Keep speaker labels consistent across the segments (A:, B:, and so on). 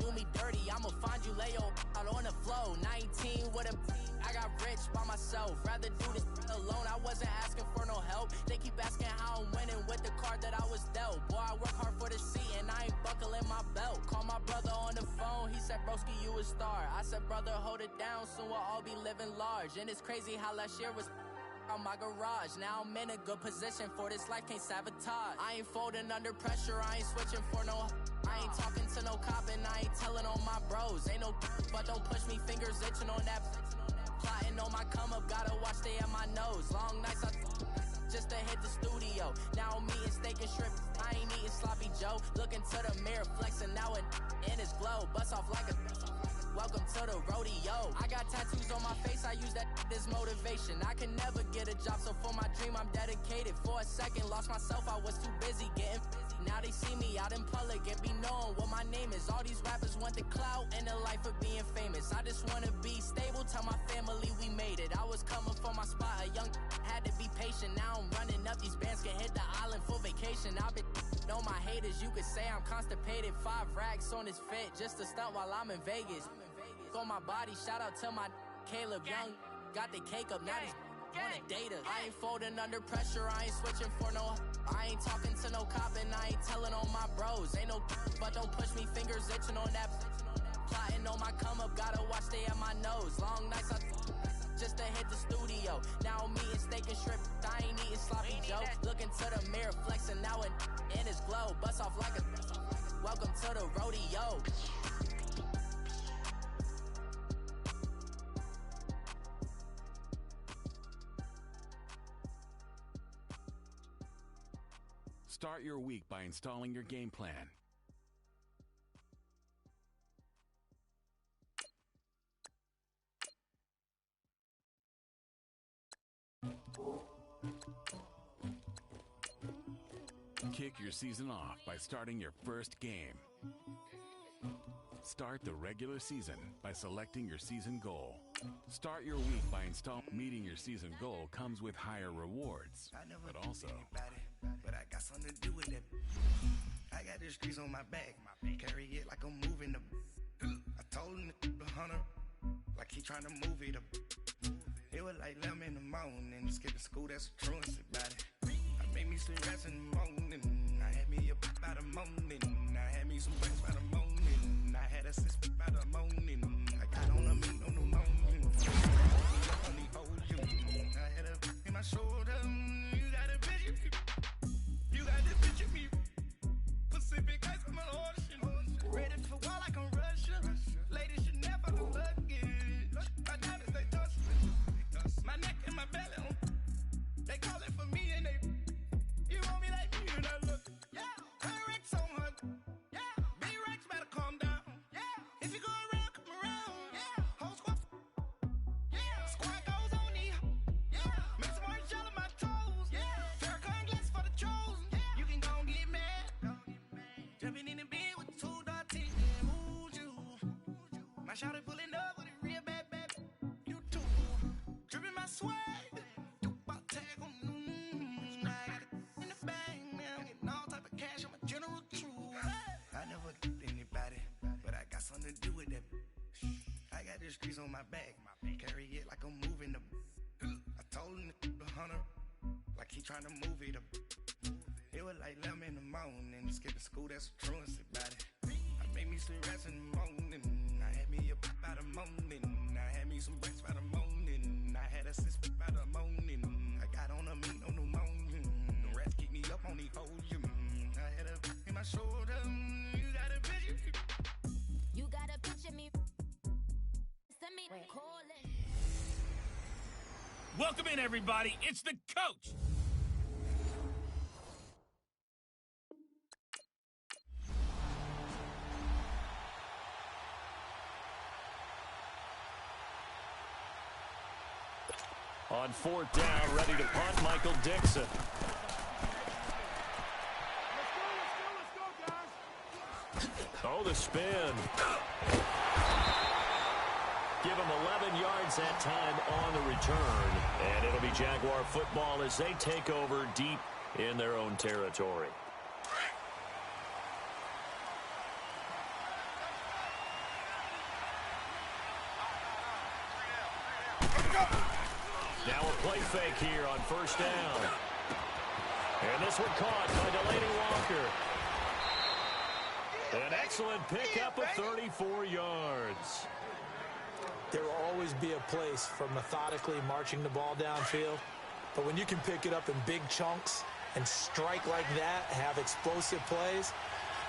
A: do me dirty, I'ma find you, lay your out on the floor. 19 with a I got rich by myself. Rather do this alone. I wasn't asking for no help. They keep asking how I'm winning with the card that I was dealt. Boy, I work hard for the seat and I ain't buckling my belt. Call my brother on the phone. He said, broski, you a star. I said, brother, hold it down. Soon we'll all be living large. And it's crazy how last year was on my garage. Now I'm in a good position for this life, can't sabotage. I ain't folding under pressure, I ain't switching for no. I ain't talking to no cop and I ain't telling on my bros. Ain't no but don't push me, fingers itching on that. Plotting on my come up, gotta watch stay at my nose. Long nights I just to hit the studio. Now I'm eating steak and shrimp, I ain't eating sloppy Joe. Looking to the mirror, flexing now and in his glow. Bust off like a welcome to the rodeo. I got tattoos on my face, I use that as motivation. I can never get a job, so for my dream I'm dedicated. For a second, lost myself, I was too busy getting busy. Now they see me out in public and be knowing what my name is. All these rappers want the clout and the life of being famous. I just wanna be stable, tell my family we made it. I was coming for my spot, a young had to be patient. Now I'm running up, these bands can hit the island for vacation. I've been know my haters, you could say I'm constipated. 5 racks on his fit, just to stunt while I'm in Vegas. On my body, shout out to my Caleb Young. Got the cake up, now he's on a data. I ain't folding under pressure, I ain't switching for no. I ain't talking to no cop and I ain't telling on my bros. Ain't no but don't push me, fingers itching on that. Plotting on my come up, gotta watch stay at my nose. Long nights I just to hit the studio. Now I'm eating steak and shrimp, I ain't eating sloppy Joe. Looking to the mirror, flexing now and in his glow. Bust off like a welcome to the rodeo.
B: Start your week by installing your game plan. Kick your season off by starting your first game. Start the regular season by selecting your season goal. Start your week by installing. Meeting your season goal comes with higher rewards, but also
C: but I got something to do with it. I got the streets on my back, carry it like I'm moving the. I told him to the hunter, like he trying to move it up. It was like 11 in the morning, skipping school, that's the truancy about it. I made me some rest in the morning, I had me a pop by the morning, I had me some breaks by the morning, I had a six by the morning, I got on a meat on the morning, I only hold you, I had a in my shoulder, you got a bitch, you got this bitch in me, Pacific ice from an ocean, ready for war like I'm Russia, ladies should never look luggage, my diamonds they touch my neck and my belly, they call it for me and they, you want me like me and I look, yeah, Rex on her, yeah, B-Rex better calm down, yeah, if you go around, come around, yeah, whole squad, yeah, squad goes on me, yeah, make some orange gel on my toes, yeah, Farrakhan glass for the chosen, yeah, you can go and get mad, jumping in the bed with 2 dark teeth, ooh, you, my shawty pulling up with a real bad, you too, dripping my swag, you about tag on, I got it in the bag, man, I'm getting all type of cash, I'm a general truth, I never did anybody, but I got something to do with that, I got the streets on my back, carry it like I'm moving the, I told him to the hunter, like he trying to move it up, it was like 11 in the morning, skipping school, that's the truancy about it, I made me some rest in the morning, I had me a pop by the morning, I had me some breaks by the morning, I had a six by the morning, I got on a meat on the morning, the rats keep me up on the volume, I had a in my shoulder, you got a bitch,
D: you got a picture me, send me calling.
E: Welcome in, everybody. It's the coach.
F: On 4th down, ready to punt, Michael Dixon. Oh, the spin. Give him 11 yards that time on the return. And it'll be Jaguar football as they take over deep in their own territory. fake here on first down. And this one caught by Delaney Walker. An excellent pickup of 34 yards.
G: There will always be a place for methodically marching the ball downfield. But when you can pick it up in big chunks and strike like that, have explosive plays,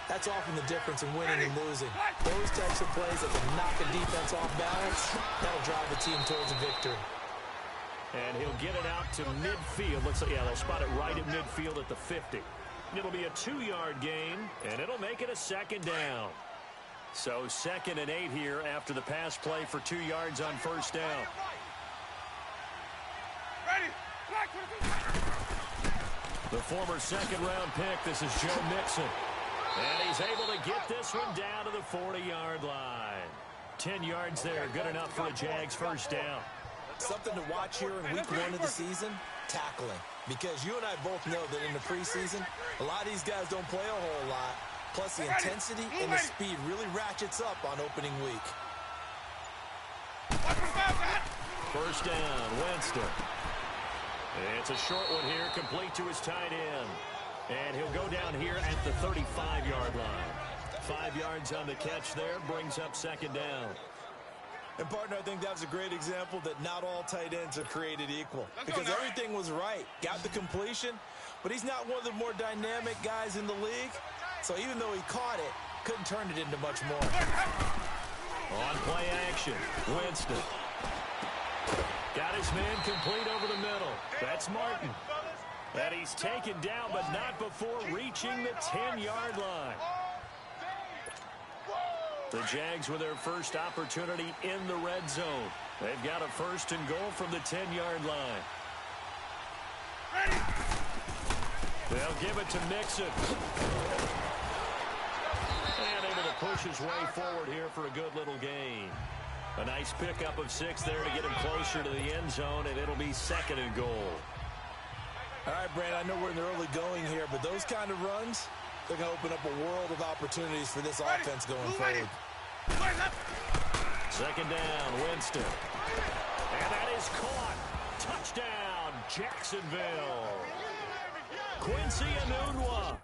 G: that's often the difference in winning and losing. Those types of plays that can knock a defense off balance, that'll drive the team towards a victory.
F: And he'll get it out to midfield. Looks like, yeah, they'll spot it right at midfield at the 50. It'll be a 2-yard gain, and it'll make it a second down. So 2nd and 8 here after the pass play for 2 yards on first down. The former second-round pick, this is Joe Mixon. And he's able to get this one down to the 40-yard line. 10 yards there, good enough for a Jags first down.
G: Something to watch here in week 1 of the season, tackling. Because you and I both know that in the preseason, a lot of these guys don't play a whole lot. Plus, the intensity and the speed really ratchets up on opening week.
F: First down, Winston. It's a short one here, complete to his tight end. And he'll go down here at the 35-yard line. 5 yards on the catch there, brings up second down.
G: And, partner, I think that was a great example that not all tight ends are created equal. Because everything was right. Got the completion, but he's not one of the more dynamic guys in the league. So even though he caught it, couldn't turn it into much more.
F: On play action, Winston. Got his man complete over the middle. That's Martin. And he's taken down, but not before reaching the 10-yard line. The Jags with their first opportunity in the red zone. They've got a first and goal from the 10-yard line. They'll give it to Mixon. And able to push his way forward here for a good little gain. A nice pickup of 6 there to get him closer to the end zone, and it'll be 2nd and goal.
G: All right, Brand, I know we're in the early going here, but those kind of runs, they're going to open up a world of opportunities for this offense going forward.
F: Second down, Winston. And that is caught. Touchdown, Jacksonville. Quincy Enunwa.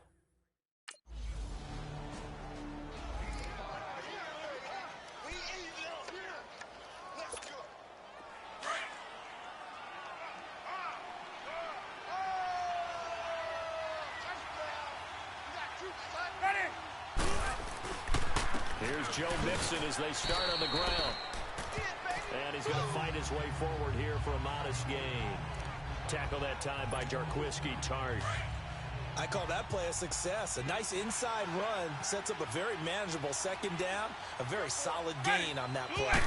F: Here's Joe Mixon as they start on the ground. And he's going to fight his way forward here for a modest gain. Tackle that time by Jarquiski Tart.
G: I call that play a success. A nice inside run sets up a very manageable second down. A very solid gain on that play.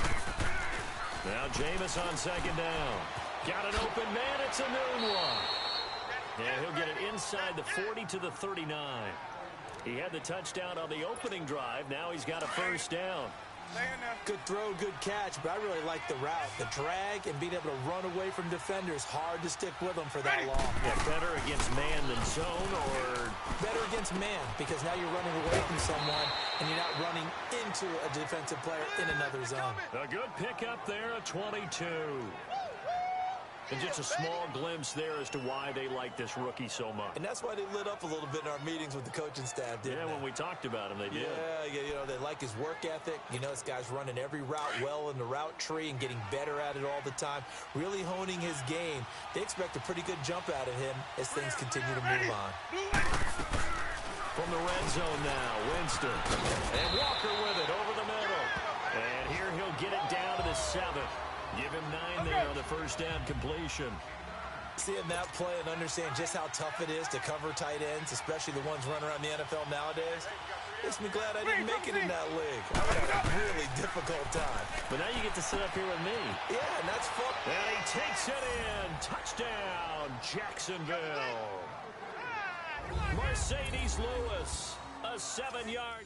F: Now Jameis on second down. Got an open man. It's a new one. Yeah, he'll get it inside the 40 to the 39. He had the touchdown on the opening drive. Now he's got a first down.
G: Good throw, good catch, but I really like the route. The drag and being able to run away from defenders, hard to stick with them for that long.
F: Yeah, better against man than zone, or?
G: Better against man, because now you're running away from someone and you're not running into a defensive player in another zone.
F: A good pickup there, a 22. And just a small glimpse there as to why they like this rookie so much.
G: And that's why they lit up a little bit in our meetings with the coaching staff, didn't they?
F: Yeah, when we talked about him, they did.
G: Yeah, you know, they like his work ethic. You know, this guy's running every route well in the route tree and getting better at it all the time, really honing his game. They expect a pretty good jump out of him as things continue to move on.
F: From the red zone now, Winston. And Walker with it over the middle. And here he'll get it down to the 7. Give him 9 there on the first down completion.
G: Seeing that play and understand just how tough it is to cover tight ends, especially the ones running around the NFL nowadays, makes me glad I didn't make it in that league. I would have a really difficult time.
F: But now you get to sit up here with me.
G: Yeah, and that's fun.
F: And he takes it in. Touchdown, Jacksonville. Mercedes Lewis, a 7-yard.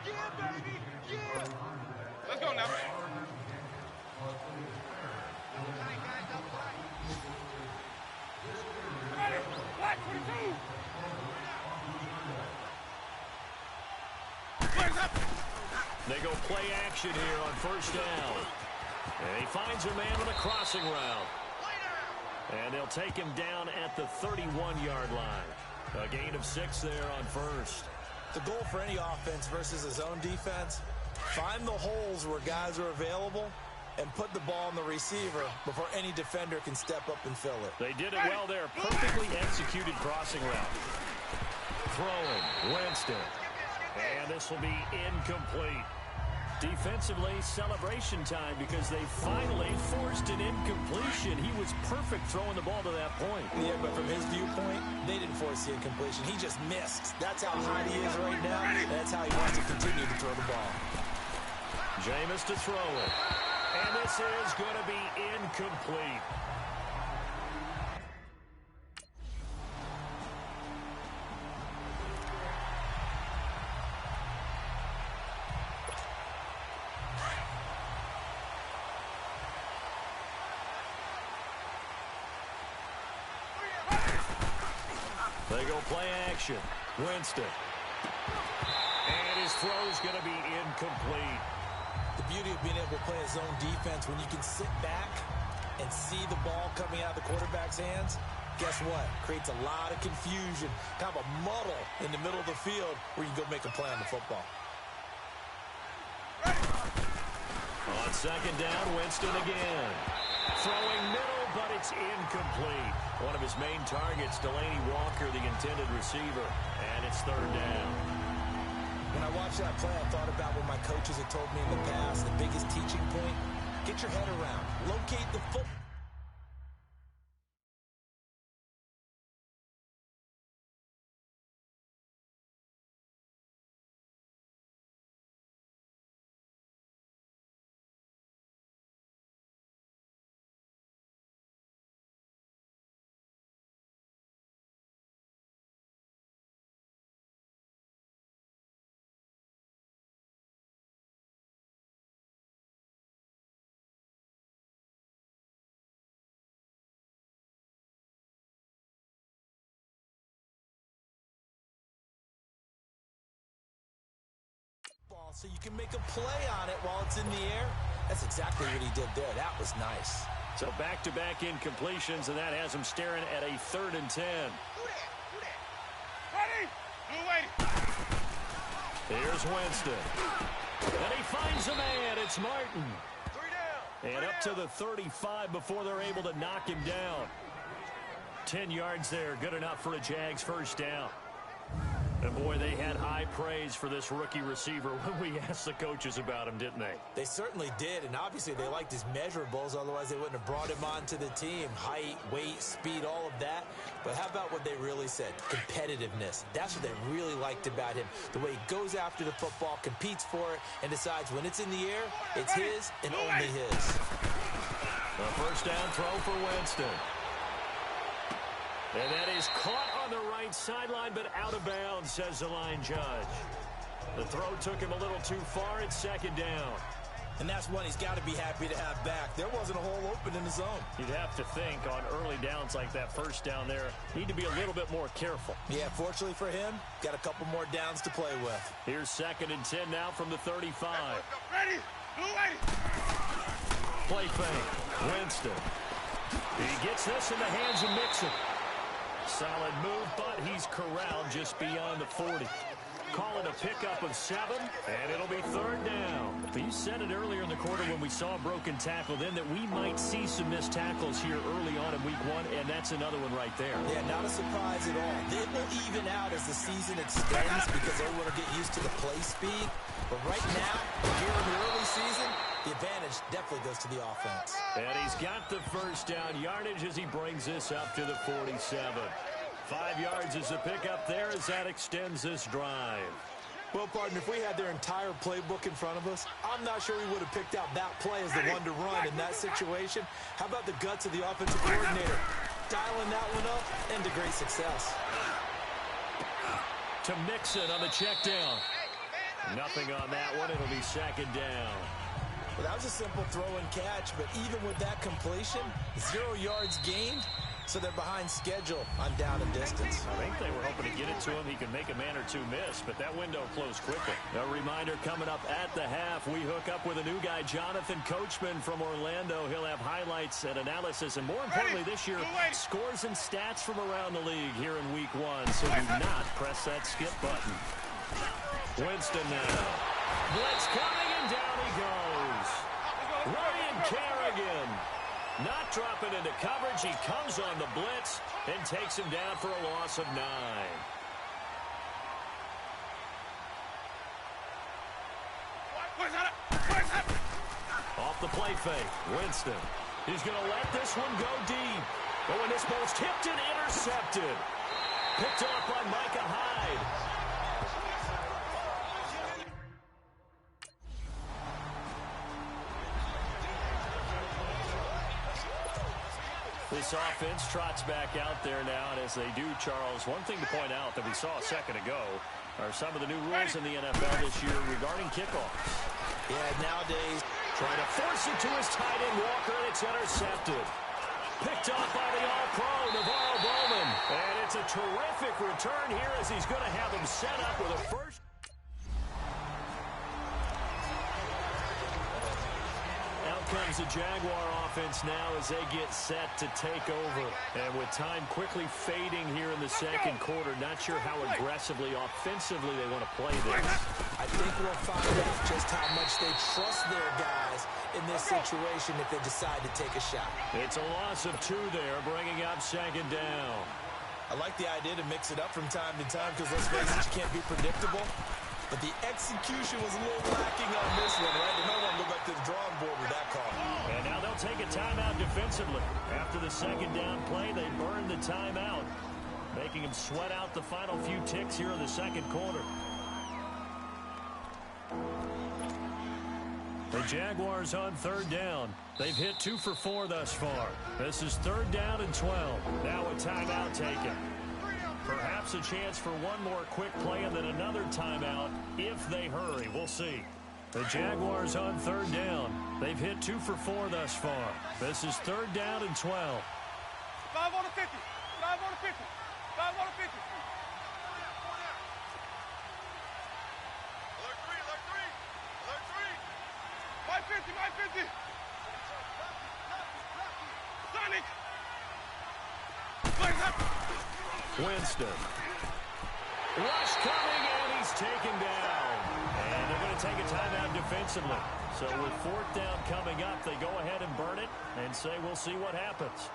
H: Yeah, baby! Yeah! Let's go now. Black 22!
F: They go play action here on first down. And he finds a man on the crossing route. And they'll take him down at the 31-yard line. A gain of 6 there on first.
G: The goal for any offense versus a zone defense, find the holes where guys are available and put the ball on the receiver before any defender can step up and fill it.
F: They did it well there. Perfectly executed crossing route. Throwing, Winston. And this will be incomplete. Defensively, celebration time because they finally forced an incompletion. He was perfect throwing the ball to that point.
G: Yeah, but from his viewpoint, they didn't force the incompletion. He just missed. That's how high he is right now, and that's how he wants to continue to throw the ball.
F: Jameis to throw it. And this is going to be incomplete. They go play action. Winston. And his throw is going to be incomplete.
G: The beauty of being able to play a zone defense when you can sit back and see the ball coming out of the quarterback's hands, guess what? Creates a lot of confusion, kind of a muddle in the middle of the field where you can go make a play on the football.
F: On second down, Winston again. Throwing middle, but it's incomplete. One of his main targets, Delaney Walker, the intended receiver, and it's third down.
G: When I watched that play, I thought about what my coaches had told me in the past. The biggest teaching point, get your head around. Locate the football. So you can make a play on it while it's in the air. That's exactly what he did there. That was nice.
F: So back-to-back incompletions, and that has him staring at a 3rd and 10.
H: Ready? Blue lady.
F: Here's Winston. And he finds a man. It's Martin.
H: 3 down.
F: And up to the 35 before they're able to knock him down. 10 yards there. Good enough for a Jags first down. And, boy, they had high praise for this rookie receiver when we asked the coaches about him, didn't they?
G: They certainly did, and obviously they liked his measurables. Otherwise, they wouldn't have brought him onto the team. Height, weight, speed, all of that. But how about what they really said? Competitiveness. That's what they really liked about him. The way he goes after the football, competes for it, and decides when it's in the air, it's his and only his.
F: A first down throw for Winston. And that is caught on the right sideline, but out of bounds, says the line judge. The throw took him a little too far. It's second down.
G: And that's one he's got to be happy to have back. There wasn't a hole open in the zone.
F: You'd have to think on early downs like that first down there, need to be a little bit more careful.
G: Yeah, fortunately for him, got a couple more downs to play with.
F: Here's 2nd and 10 now from the 35.
H: Ready? Blue lady.
F: Play fake. Winston. He gets this in the hands of Mixon. Solid move, but he's corralled just beyond the 40. Call it a pickup of 7, and it'll be 3rd down. You said it earlier in the quarter when we saw a broken tackle then that we might see some missed tackles here early on in week 1, and that's another one right there.
G: Yeah, not a surprise at all. It will even out as the season extends because everyone will get used to the play speed. But right now, here in the early season, the advantage definitely goes to the offense.
F: And he's got the first down yardage as he brings this up to the 47. 5 yards is the pickup there as that extends this drive.
G: Well, partner, if we had their entire playbook in front of us, I'm not sure we would have picked out that play as the one to run in that situation. How about the guts of the offensive coordinator? Dialing that one up and to great success.
F: To Mixon on the check down. Nothing on that one. It'll be 2nd down.
G: Well, that was a simple throw and catch, but even with that completion, 0 yards gained, so they're behind schedule on down and distance.
F: I think they were hoping to get it to him. He could make a man or two miss, but that window closed quickly. A reminder coming up at the half. We hook up with a new guy, Jonathan Coachman from Orlando. He'll have highlights and analysis, and more importantly this year, scores and stats from around the league here in week 1. So do not press that skip button. Winston now. Blitz coming, and down he goes. Ryan Kerrigan not dropping into coverage. He comes on the blitz and takes him down for a loss of 9. Off the play fake, Winston. He's going to let this one go deep. But when this ball's tipped and intercepted. Picked off by Micah Hyde. This offense trots back out there now, and as they do, Charles, one thing to point out that we saw a second ago are some of the new rules in the NFL this year regarding kickoffs.
G: Yeah, nowadays,
F: trying to force it to his tight end, Walker, and it's intercepted. Picked off by the All-Pro, Navarro Bowman. And it's a terrific return here as he's going to have him set up with a first. Comes the Jaguar offense now as they get set to take over. And with time quickly fading here in the second quarter, not sure how aggressively, offensively they want to play this.
G: I think we'll find out just how much they trust their guys in this situation if they decide to take a shot.
F: It's a loss of 2 there, bringing up second down.
G: I like the idea to mix it up from time to time because, let's face it, you can't be predictable. But the execution was a little lacking on this one, right? They might want to go back to the drawing board with that call.
F: And now they'll take a timeout defensively. After the second down play, they burn the timeout, making them sweat out the final few ticks here in the second quarter. The Jaguars on third down. They've hit 2 for 4 thus far. This is 3rd down and 12. Now a timeout taken. Perhaps a chance for one more quick play and then another timeout if they hurry. We'll see. The Jaguars on 3rd down. They've hit 2 for 4 thus far. This is 3rd down and 12.
H: 5 on the 50. 5 on the 50. 5 on the 50. Alert 3. Alert 3. Alert 3. My 50. My 50. Sonic.
F: Winston. Rush coming, and he's taken down. And they're going to take a timeout defensively. So with 4th down coming up, they go ahead and burn it and say we'll see what happens.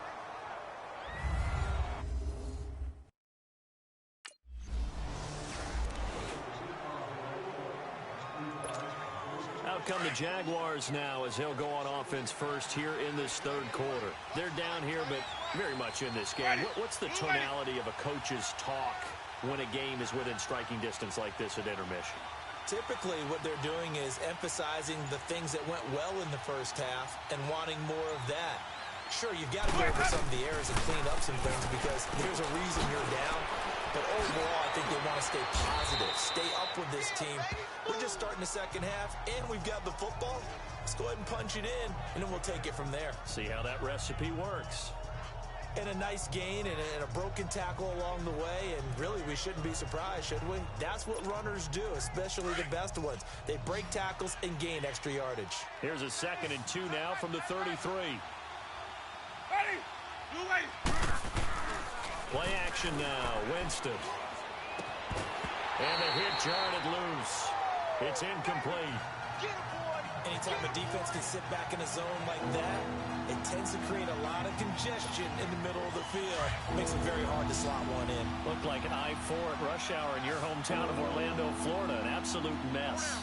F: Out come the Jaguars now as they'll go on offense first here in this 3rd quarter. They're down here, but very much in this game. What's the tonality of a coach's talk when a game is within striking distance like this at intermission?
G: Typically, what they're doing is emphasizing the things that went well in the first half and wanting more of that. Sure, you've got to go over some of the errors and clean up some things because there's a reason you're down. But overall, I think they want to stay positive, stay up with this team. We're just starting the second half, and we've got the football. Let's go ahead and punch it in, and then we'll take it from there.
F: See how that recipe works.
G: And a nice gain and a broken tackle along the way, and really we shouldn't be surprised, should we? That's what runners do, especially the best ones. They break tackles and gain extra yardage.
F: Here's a 2nd and 2 now from the 33.
H: Ready? You wait.
F: Play action now, Winston. And the hit jarred it loose. It's incomplete.
G: Anytime a defense can sit back in a zone like that, it tends to create a lot of congestion in the middle of the field. Makes it very hard to slot one in.
F: Looked like an I-4 at rush hour in your hometown of Orlando, Florida. An absolute mess.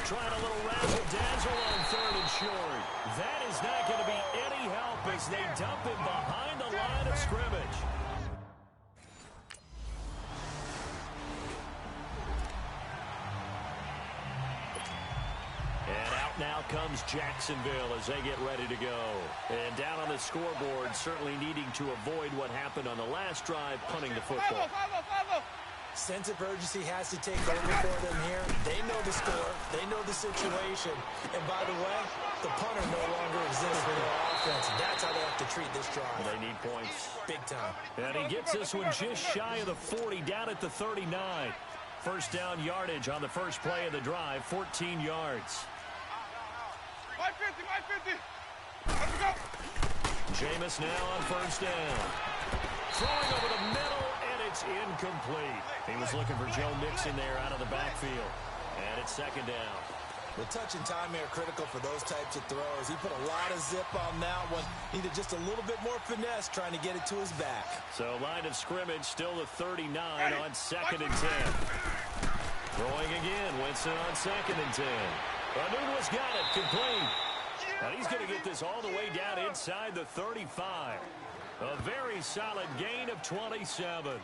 F: Trying a little razzle-dazzle on 3rd and short. That is not going to be any help as they dump him behind the line of scrimmage. And out now comes Jacksonville as they get ready to go. And down on the scoreboard, certainly needing to avoid what happened on the last drive, punting the football.
G: Sense of urgency has to take over for them here. They know the score. They know the situation. And by the way, the punter no longer exists for their offense. have to treat this drive.
F: They need points.
G: Big time.
F: And he gets this one just shy of the 40, down at the 39. First down yardage on the first play of the drive, 14 yards.
H: 550. Let's go.
F: Jameis now on first down. Throwing over the middle, and it's incomplete. He was looking for Joe Mixon there out of the backfield. And it's second down.
G: The touch and time are critical for those types of throws. He put a lot of zip on that one. Needed just a little bit more finesse trying to get it to his back.
F: So line of scrimmage still the 39 on second and 10. Throwing again. Winston on second and 10. Anunwa's got it. Complete. And he's going to get this all the way down inside the 35. A very solid gain of 27.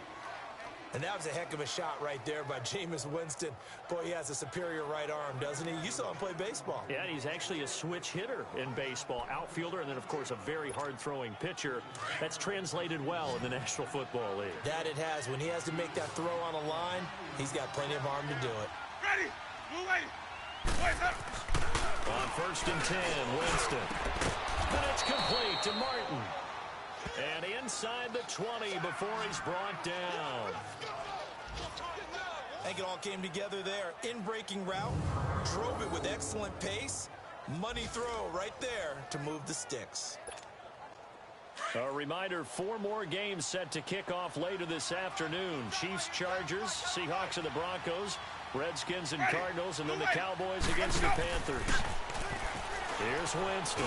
G: And that was a heck of a shot right there by Jameis Winston. Boy, he has a superior right arm, doesn't he? You saw him play baseball.
F: Yeah, he's actually a switch hitter in baseball. Outfielder, and then, of course, a very hard-throwing pitcher. That's translated well in the National Football League.
G: That it has. When he has to make that throw on a line, he's got plenty of arm to do it.
H: Ready. Blue lady. Wait up.
F: On first and 10, Winston. And it's complete to Martin. And inside the 20 before he's brought down.
G: I think it all came together there. In-breaking route, drove it with excellent pace. Money throw right there to move the sticks.
F: A reminder, 4 more games set to kick off later this afternoon. Chiefs, Chargers, Seahawks and the Broncos, Redskins and Cardinals, and then the Cowboys against the Panthers. Here's Winston.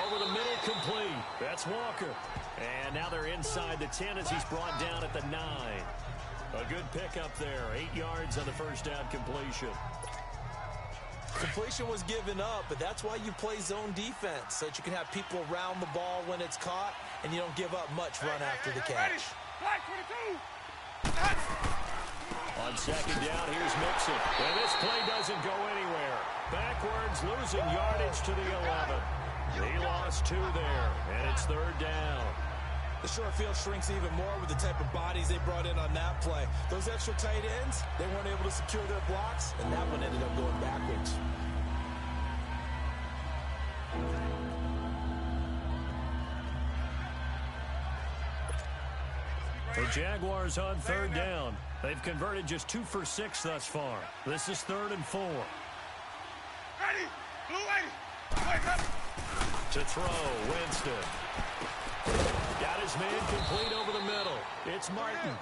F: Over the middle, complete. That's Walker. And now they're inside the 10 as he's brought down at the 9. A good pickup there. 8 yards on the first down completion.
G: Completion was given up, but that's why you play zone defense, so that you can have people around the ball when it's caught, and you don't give up much run after the catch.
H: Black 22.
F: On second down, here's Mixon. And this play doesn't go anywhere. Backwards, losing yardage to the 11. He lost 2 there, and it's third down.
G: The short field shrinks even more with the type of bodies they brought in on that play. Those extra tight ends, they weren't able to secure their blocks, and that one ended up going backwards.
F: The Jaguars on third down. They've converted just 2 for 6 thus far. This is 3rd and 4.
H: Ready. Blue lady. Wait up.
F: To throw, Winston. Got his man complete over the middle. It's Martin.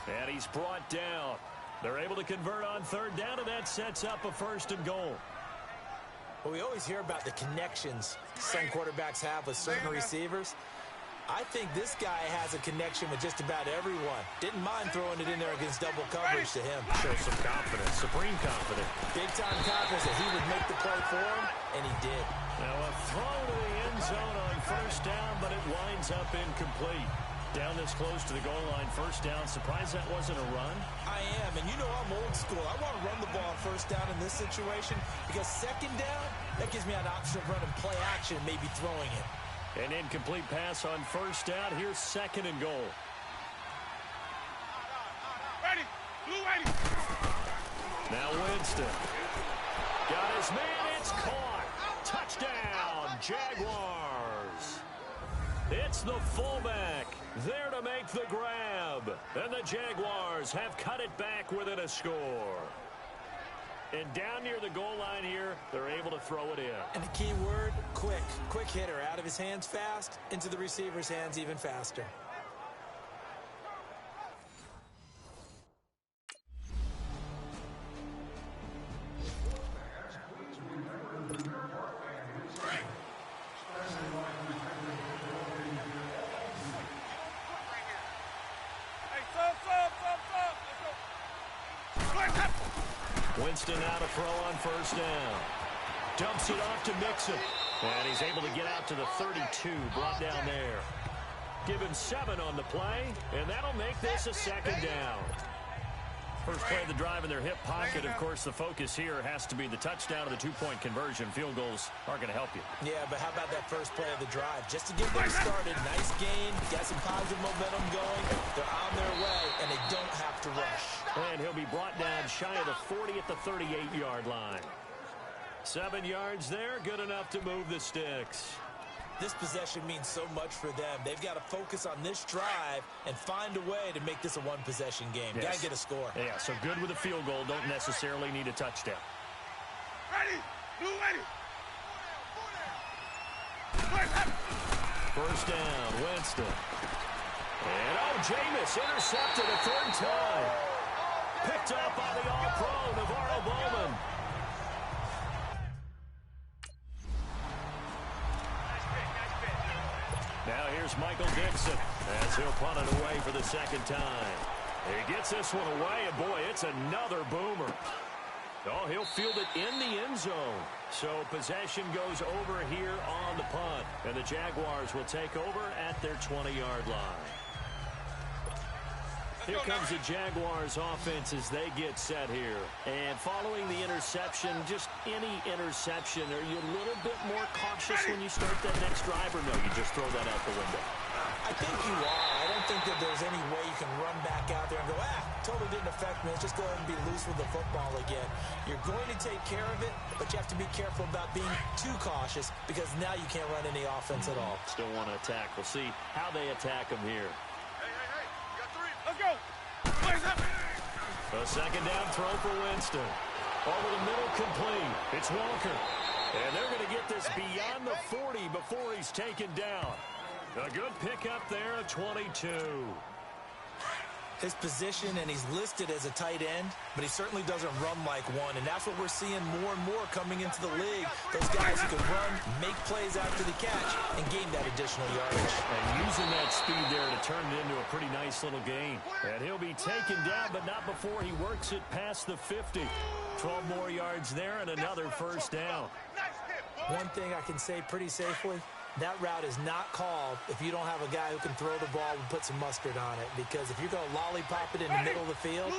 F: And he's brought down. They're able to convert on third down, and that sets up a 1st and goal.
G: Well, we always hear about the connections some quarterbacks have with certain receivers. I think this guy has a connection with just about everyone. Didn't mind throwing it in there against double coverage to him.
F: Shows some confidence, supreme confidence.
G: Big-time confidence that he would make the play for him, and he did.
F: Now a throw to the end zone on first down, but it winds up incomplete. Down this close to the goal line, first down. Surprised that wasn't a run?
G: I am, and you know I'm old school. I want to run the ball on first down in this situation because second down, that gives me an option of running play action and maybe throwing it.
F: An incomplete pass on first down. Here's 2nd and goal.
H: Ready. Blue lady.
F: Now Winston. Got his man. It's caught. Touchdown, Jaguars. It's the fullback there to make the grab. And the Jaguars have cut it back within a score. And down near the goal line here, they're able to throw it in.
G: And the key word, quick. Quick hitter. Out of his hands fast, into the receiver's hands even faster.
F: Winston now to throw on first down. Dumps it off to Mixon. And he's able to get out to the 32, brought down there. Give him 7 on the play, and that'll make this a 2nd down. First play of the drive in their hip pocket. Of course, the focus here has to be the touchdown of the 2-point conversion. Field goals aren't going to help you.
G: Yeah, but how about that first play of the drive? Just to get them started, nice gain, got some positive momentum going. They're on their way, and they don't have to rush.
F: And he'll be brought down shy of the 40 at the 38-yard line. 7 yards there, good enough to move the sticks.
G: This possession means so much for them. They've got to focus on this drive and find a way to make this a one-possession game.
F: Yes.
G: Got to get a score.
F: Yeah, so good with a field goal. Don't necessarily need a touchdown.
H: Ready. Blue ready.
F: First down, Winston. And, Jameis intercepted a third time. Picked up by the all-pro, Navarro Bowman. Now here's Michael Dixon as he'll punt it away for the second time. He gets this one away, and boy, it's another boomer. Oh, he'll field it in the end zone. So possession goes over here on the punt, and the Jaguars will take over at their 20-yard line. Here comes the Jaguars offense as they get set here. And following the interception, just any interception, are you a little bit more cautious when you start that next drive, or no, you just throw that out the window?
G: I think you are. I don't think that there's any way you can run back out there and go, totally didn't affect me. Let's just go ahead and be loose with the football again. You're going to take care of it, but you have to be careful about being too cautious because now you can't run any offense at all.
F: Still want to attack. We'll see how they attack them here.
H: You got 3. Let's go.
F: A second down throw for Winston. Over the middle, complete. It's Walker. And they're going to get this beyond the 40 before he's taken down. A good pickup there at 22.
G: His position, and he's listed as a tight end, but he certainly doesn't run like one, and that's what we're seeing more and more coming into the league. Those guys who can run, make plays after the catch, and gain that additional yardage.
F: And using that speed there to turn it into a pretty nice little gain. And he'll be taken down, but not before he works it past the 50. 12 more yards there and another first down.
G: One thing I can say pretty safely, that route is not called if you don't have a guy who can throw the ball and put some mustard on it. Because if you're going to lollipop it in the middle of the field,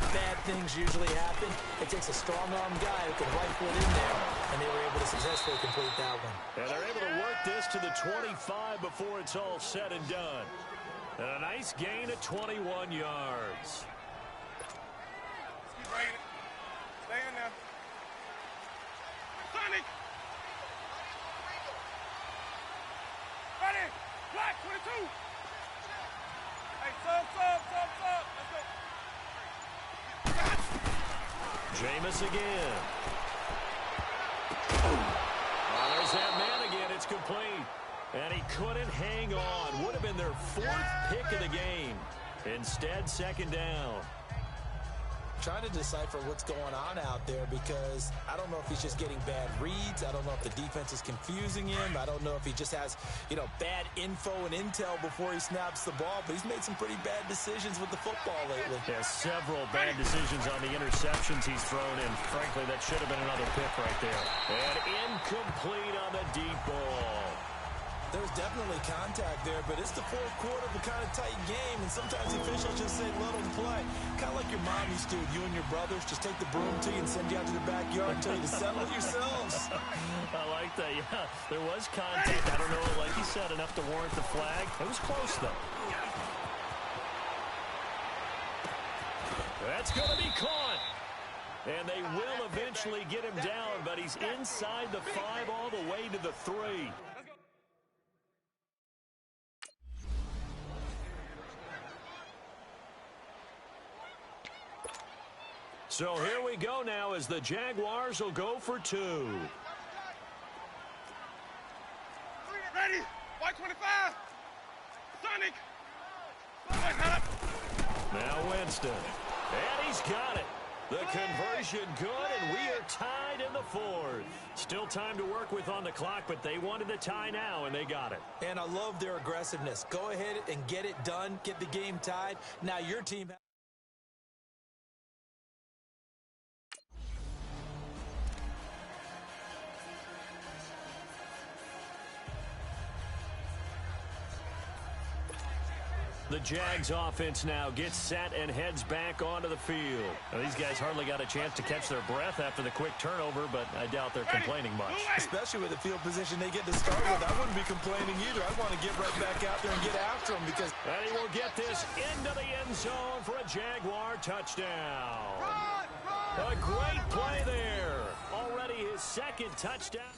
G: bad things usually happen. It takes a strong-arm guy who can rifle it in there, and they were able to successfully complete that one.
F: And they're able to work this to the 25 before it's all said and done. And a nice gain at 21 yards.
H: Keep bringing it. Stay in there. Sonic. Ready. Black 22. Hey, sub. Let's go.
F: Jameis again. Oh, there's that man again. It's complete. And he couldn't hang on. Would have been their 4th pick of the game. Instead, second down.
G: Trying to decipher what's going on out there because I don't know if he's just getting bad reads. I don't know if the defense is confusing him. I don't know if he just has, bad info and intel before he snaps the ball. But he's made some pretty bad decisions with the football lately.
F: Yeah, several bad decisions on the interceptions he's thrown, and frankly, that should have been another pick right there. And incomplete on the deep ball.
G: There's definitely contact there, but it's the 4th quarter of a kind of tight game, and sometimes the officials just say, let them play. Kind of like your mom used to, you and your brothers, just take the broom to you and send you out to the backyard and tell you to settle it yourselves.
F: I like that, yeah. There was contact. I don't know, like you said, enough to warrant the flag. It was close, though. That's going to be caught. And they will eventually get him down, but he's inside the 5 all the way to the 3. So here we go now as the Jaguars will go for 2.
H: Ready. White 25. Sonic.
F: Now Winston. And he's got it. The conversion good, and we are tied in the 4th. Still time to work with on the clock, but they wanted the tie now, and they got it.
G: And I love their aggressiveness. Go ahead and get it done. Get the game tied. Now your team...
F: The Jags offense now gets set and heads back onto the field. Now, these guys hardly got a chance to catch their breath after the quick turnover, but I doubt they're complaining much.
G: Especially with the field position they get to start with. I wouldn't be complaining either. I'd want to get right back out there and get after them because...
F: And he will get this into the end zone for a Jaguar touchdown. A great play there. Already his 2nd touchdown.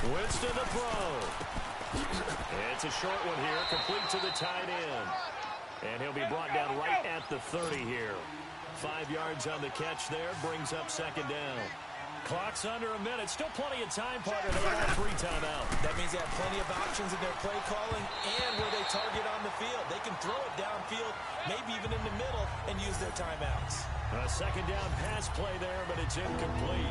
F: Winston to throw. It's a short one here, complete to the tight end. And he'll be brought down right at the 30 here. 5 yards on the catch there, brings up second down. Clock's under a minute. Still plenty of time, partner. They got 3 timeout.
G: That means they have plenty of options in their play calling and where they target on the field. They can throw it downfield, maybe even in the middle, and use their timeouts.
F: A second down pass play there, but it's incomplete.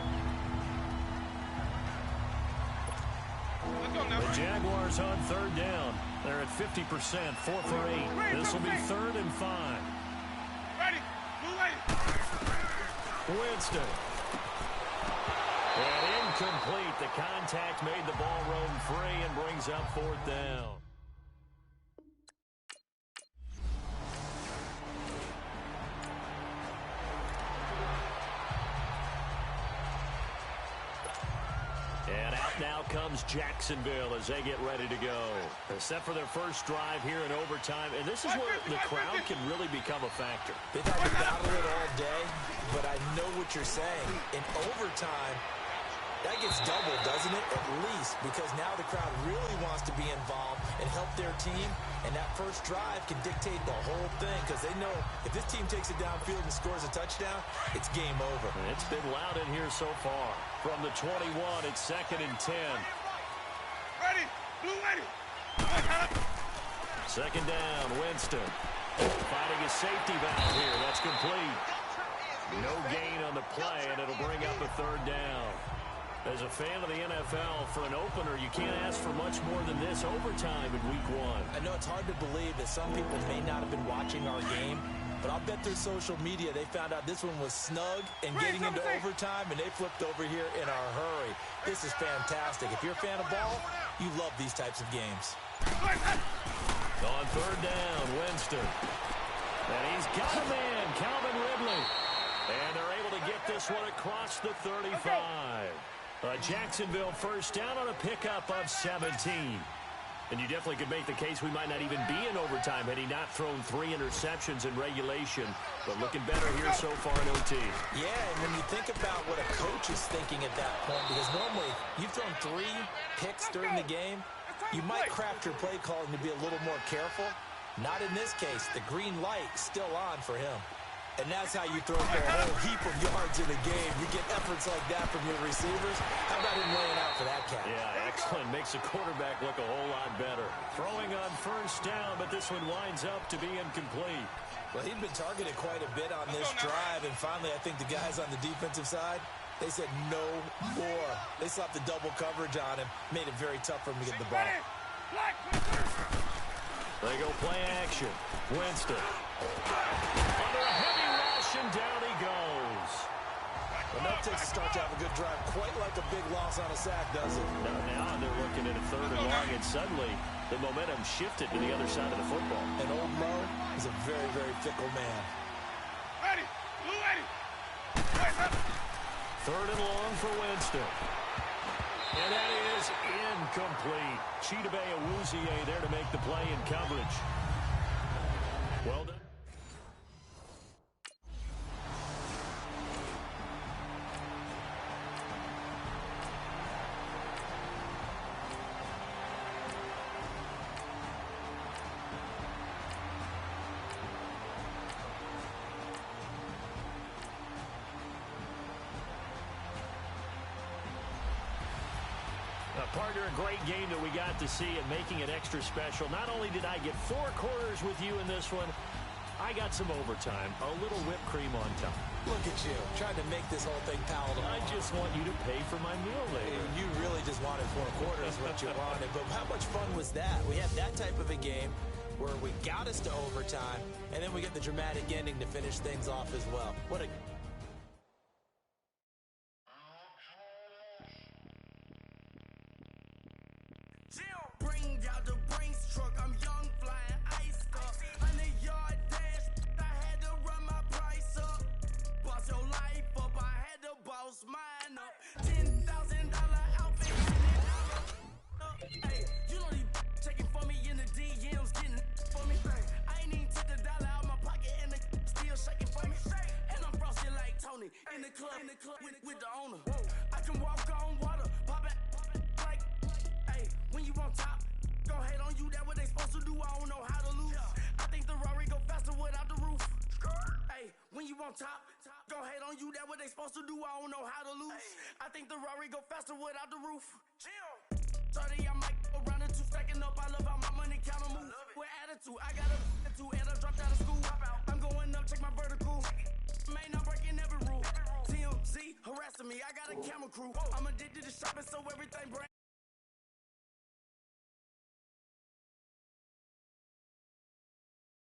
F: The Jaguars on third down. They're at 50%, 4 for 8. This will be 3rd and 5.
H: Ready.
F: Winston. And incomplete. The contact made the ball roam free and brings up 4th down. And out now comes Jacksonville as they get ready to go. They're set for their first drive here in overtime, and this is where the crowd can really become a factor.
G: They've had to battle it all day, but I know what you're saying. In overtime, that gets doubled, doesn't it? At least, because now the crowd really wants to be involved and help their team, and that first drive can dictate the whole thing because they know if this team takes it downfield and scores a touchdown, it's game over.
F: And it's been loud in here so far. From the 21, it's 2nd and 10.
H: Ready. Blue ready.
F: Second down, Winston. Finding a safety valve here. That's complete. No gain on the play, and it'll bring up a 3rd down. As a fan of the NFL, for an opener, you can't ask for much more than this overtime in week 1.
G: I know it's hard to believe that some people may not have been watching our game, but I'll bet through social media they found out this one was snug and getting into overtime, and they flipped over here in a hurry. This is fantastic. If you're a fan of ball, you love these types of games.
F: On 3rd down, Winston. And he's got a man, Calvin Ridley. And they're able to get this one across the 35. A Jacksonville first down on a pickup of 17. And you definitely could make the case we might not even be in overtime had he not thrown 3 interceptions in regulation. But looking better here so far in OT.
G: Yeah, and when you think about what a coach is thinking at that point, because normally you've thrown 3 picks during the game, you might craft your play calling to be a little more careful. Not in this case. The green light still on for him. And that's how you throw for a whole heap of yards in a game. You get efforts like that from your receivers. How about him laying out for that cat?
F: Yeah, excellent. Makes the quarterback look a whole lot better. Throwing on first down, but this one winds up to be incomplete.
G: Well, he'd been targeted quite a bit on this drive, and finally I think the guys on the defensive side, they said no more. They slapped the double coverage on him, made it very tough for him to get the ball.
F: They go play action. Winston. Under a heavy rush, and down he goes.
G: Well, that takes a start to have a good drive. Quite like a big loss on a sack, does it?
F: Now they're looking at a 3rd and long, and suddenly the momentum shifted to the other side of the football.
G: And old Mo is a very, very fickle man.
H: Ready. Blue ready.
F: 3rd and long for Winston. And that is incomplete. Chidobe Awuzie there to make the play in coverage. Well done. Partner, a great game that we got to see and making it extra special. Not only did I get 4 quarters with you in this one, I got some overtime, a little whipped cream on top.
G: Look at you, trying to make this whole thing palatable.
F: I just want you to pay for my meal later.
G: You really just wanted 4 quarters what you wanted, but how much fun was that? We had that type of a game where we got us to overtime, and then we get the dramatic ending to finish things off as well. What a...
A: Bring out the Brinks truck, I'm young, flying ice up. 100-yard dash, I had to run my price up. Boss your life up, I had to boss mine up. $10,000 outfit, $100 Hey, you know these checking for me in the DMs, getting for me. I ain't even took the dollar out my pocket, and the still shaking for me. And I'm frosty like Tony in the club with the owner. I can walk on water, pop it like
C: on top, gon' hate on you, that what they supposed to do, I don't know how to lose. I think the Rari go faster without the roof. Hey, when you on top, gon' hate on you, that what they supposed to do, I don't know how to lose. I think the Rari go faster without the roof. 30, I'm like around the two, stacking up, I love how my money count on move. With attitude, I got a attitude, and I dropped out of school.